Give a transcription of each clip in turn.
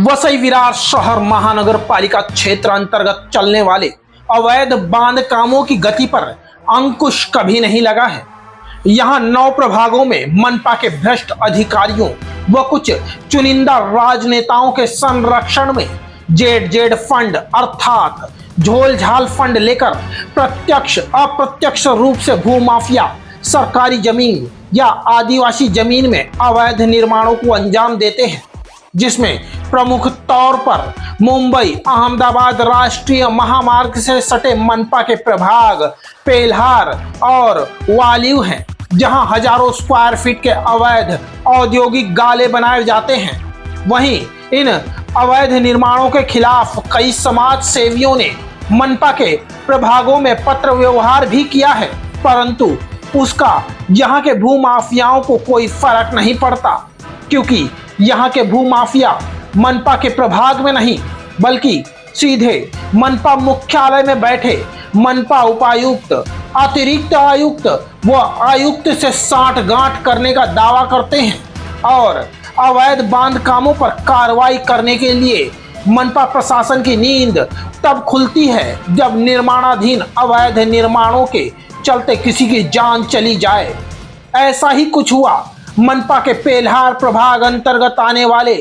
वसई विरार शहर महानगर पालिका क्षेत्र अंतर्गत चलने वाले अवैध बांध कामों की गति पर अंकुश कभी नहीं लगा है। यहां 9 प्रभागों में मनपा के भ्रष्ट अधिकारियों व कुछ चुनिंदा राजनेताओं के संरक्षण में जेड फंड अर्थात झोलझाल फंड लेकर प्रत्यक्ष अप्रत्यक्ष रूप से भूमाफिया सरकारी जमीन या आदिवासी जमीन में अवैध निर्माणों को अंजाम देते हैं, जिसमें प्रमुख तौर पर मुंबई अहमदाबाद राष्ट्रीय महामार्ग से सटे मनपा के प्रभाग पेल्हार और वालिव हैं, जहां हजारों स्क्वायर फीट के अवैध औद्योगिक गाले बनाए जाते हैं। वहीं इन अवैध निर्माणों के खिलाफ कई समाज सेवियों ने मनपा के प्रभागों में पत्र व्यवहार भी किया है, परंतु उसका यहाँ के भूमाफियाओं को कोई फर्क नहीं पड़ता, क्योंकि यहाँ के भूमाफिया मनपा के प्रभाग में नहीं बल्कि सीधे मनपा मुख्यालय में बैठे मनपा उपायुक्त, अतिरिक्त आयुक्त व आयुक्त से साठगांठ करने का दावा करते हैं और अवैध बांध कामों पर कार्रवाई करने के लिए मनपा प्रशासन की नींद तब खुलती है जब निर्माणाधीन अवैध निर्माणों के चलते किसी की जान चली जाए। ऐसा ही कुछ हुआ मनपा के पेल्हार प्रभाग अंतर्गत आने वाले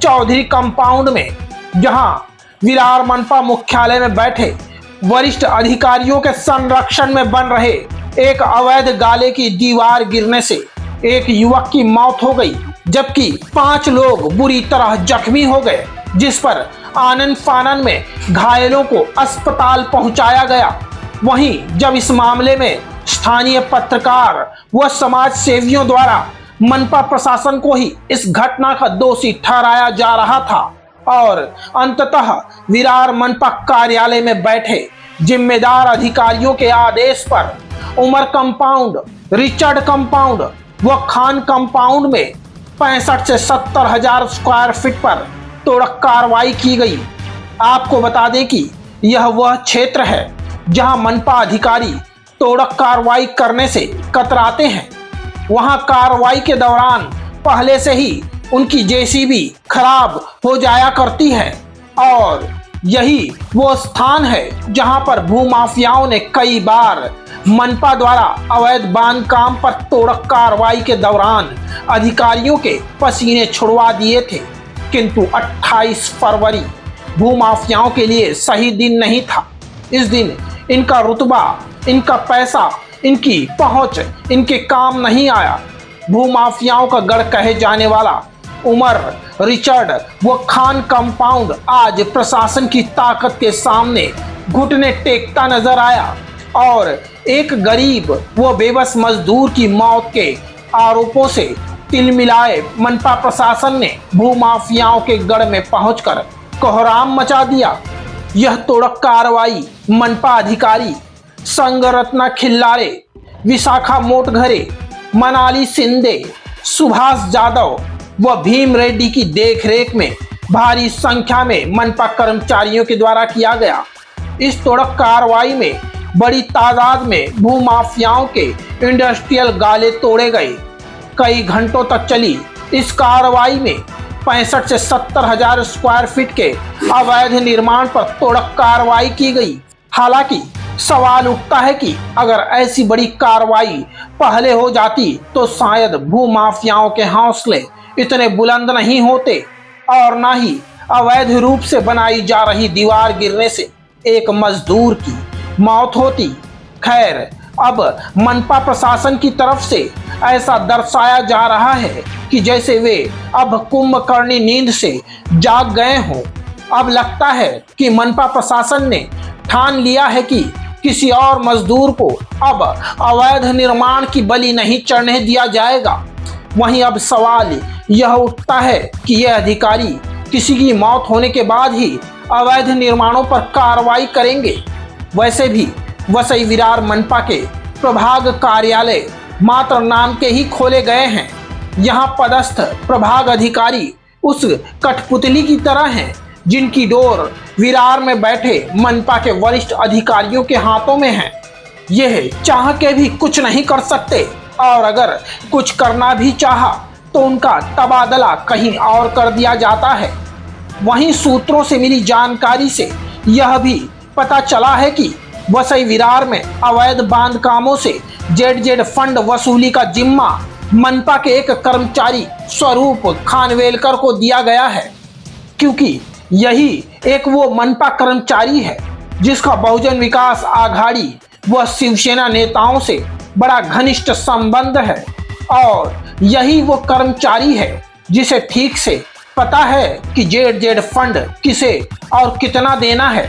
चौधरी कंपाउंड में, जहां विरार मनपा मुख्यालय में बैठे वरिष्ठ अधिकारियों के संरक्षण में बन रहे एक अवैध गाले की दीवार गिरने से एक युवक की मौत हो गई, जबकि 5 लोग बुरी तरह जख्मी हो गए, जिस पर आनन फानन में घायलों को अस्पताल पहुंचाया गया। वहीं जब इस मामले में स्थानीय पत्रकार व समाज सेवियों द्वारा मनपा प्रशासन को ही इस घटना का दोषी ठहराया जा रहा था और अंततः विरार मनपा कार्यालय में बैठे जिम्मेदार अधिकारियों के आदेश पर उमर कंपाउंड, रिचर्ड कंपाउंड व खान कंपाउंड में 65 से 70 हजार स्क्वायर फीट पर तोड़क कार्रवाई की गई। आपको बता दें कि यह वह क्षेत्र है जहां मनपा अधिकारी तोड़क कार्रवाई करने से कतराते हैं। वहां कार्रवाई के दौरान पहले से ही उनकी जेसीबी खराब हो जाया करती है और यही वो स्थान है जहां पर भूमाफियाओं ने कई बार मनपा द्वारा अवैध बांध काम पर तोड़क कार्रवाई के दौरान अधिकारियों के पसीने छुड़वा दिए थे। किंतु 28 फरवरी भूमाफियाओं के लिए सही दिन नहीं था। इस दिन इनका रुतबा, इनका पैसा, इनकी पहुंच इनके काम नहीं आया। भूमाफियाओं का गढ़ कहे जाने वाला उमर, रिचर्ड व खान कंपाउंड आज प्रशासन की ताकत के सामने घुटने टेकता नजर आया और एक गरीब व बेबस मजदूर की मौत के आरोपों से तिलमिलाए मनपा प्रशासन ने भूमाफियाओं के गढ़ में पहुंचकर कोहराम मचा दिया। यह तोड़क कार्रवाई मनपा अधिकारी संगरत्ना खिल्लारे, विशाखा मोटघरे, मनाली सिंधे, सुभाष यादव व भीम रेड्डी की देखरेख में भारी संख्या में मनपा कर्मचारियों के द्वारा किया गया। इस तोड़क कार्रवाई में बड़ी तादाद में भूमाफियाओं के इंडस्ट्रियल गाले तोड़े गए। कई घंटों तक चली इस कार्रवाई में 65 से 70 हजार स्क्वायर फीट के अवैध निर्माण पर तोड़क कार्रवाई की गई। हालांकि सवाल उठता है कि अगर ऐसी बड़ी कार्रवाई पहले हो जाती तो शायद भूमाफियाओं के हौसले इतने बुलंद नहीं होते और न ही अवैध रूप से बनाई जा रही दीवार गिरने से एक मजदूर की मौत होती। खैर, अब मनपा प्रशासन की तरफ से ऐसा दर्शाया जा रहा है कि जैसे वे अब कुंभकर्णी नींद से जाग गए हों। अब लगता है कि मनपा प्रशासन ने ठान लिया है कि किसी और मजदूर को अब अवैध निर्माण की बलि नहीं चढ़ने दिया जाएगा। वहीं अब सवाल यह उठता है कि यह अधिकारी किसी की मौत होने के बाद ही अवैध निर्माणों पर कार्रवाई करेंगे। वैसे भी वसई विरार मनपा के प्रभाग कार्यालय मात्र नाम के ही खोले गए हैं। यहाँ पदस्थ प्रभाग अधिकारी उस कठपुतली की तरह हैं जिनकी डोर विरार में बैठे मनपा के वरिष्ठ अधिकारियों के हाथों में है। यह चाह के भी कुछ नहीं कर सकते और अगर कुछ करना भी चाहा तो उनका तबादला कहीं और कर दिया जाता है। वहीं सूत्रों से मिली जानकारी से यह भी पता चला है कि वसई विरार में अवैध बांध कामों से जेड फंड वसूली का जिम्मा मनपा के एक कर्मचारी स्वरूप खानवेलकर को दिया गया है, क्योंकि यही एक वो मनपा कर्मचारी है जिसका बहुजन विकास आघाड़ी व शिवसेना नेताओं से बड़ा घनिष्ठ संबंध है और यही वो कर्मचारी है जिसे ठीक से पता है कि जेड फंड किसे और कितना देना है।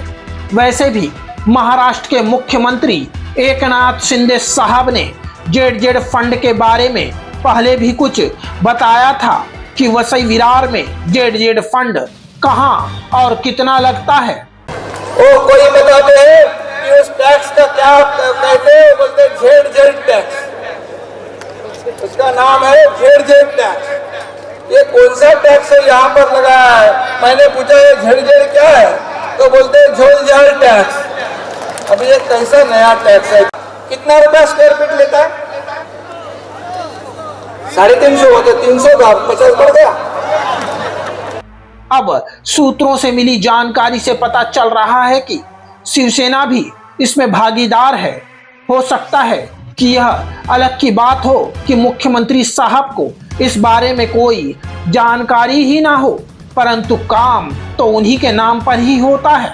वैसे भी महाराष्ट्र के मुख्यमंत्री एकनाथ शिंदे साहब ने जेड फंड के बारे में पहले भी कुछ बताया था कि वसई विरार में जेड फंड कहां और कितना लगता है। कोई बताते हैं कि उस टैक्स का क्या कहते हैं, बोलते हैं जेड टैक्स। उसका नाम है जेड टैक्स। ये कौन सा टैक्स है यहाँ पर लगाया है? मैंने पूछा ये जेड क्या है, तो बोलते हैं झोल झाल टैक्स। अब ये कैसा नया टैक्स है? कितना रुपया स्क्वायर फीट लेता है? 350 होते, 300 का 50 बढ़ गया। अब सूत्रों से मिली जानकारी से पता चल रहा है कि शिवसेना भी इसमें भागीदार है। हो सकता है कि यह अलग की बात हो कि मुख्यमंत्री साहब को इस बारे में कोई जानकारी ही ना हो, परंतु काम तो उन्हीं के नाम पर ही होता है।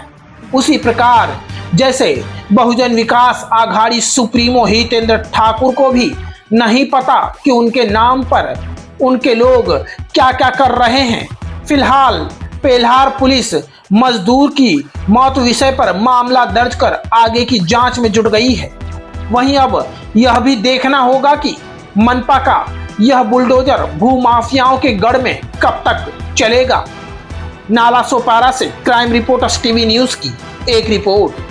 उसी प्रकार जैसे बहुजन विकास आघाड़ी सुप्रीमो हितेंद्र ठाकुर को भी नहीं पता कि उनके नाम पर उनके लोग क्या क्या कर रहे हैं। फिलहाल पेल्हार पुलिस मजदूर की मौत विषय पर मामला दर्ज कर आगे की जांच में जुट गई है। वहीं अब यह भी देखना होगा कि मनपा का यह बुलडोजर भूमाफियाओं के गढ़ में कब तक चलेगा। नाला सोपारा से क्राइम रिपोर्टर्स टीवी न्यूज की एक रिपोर्ट।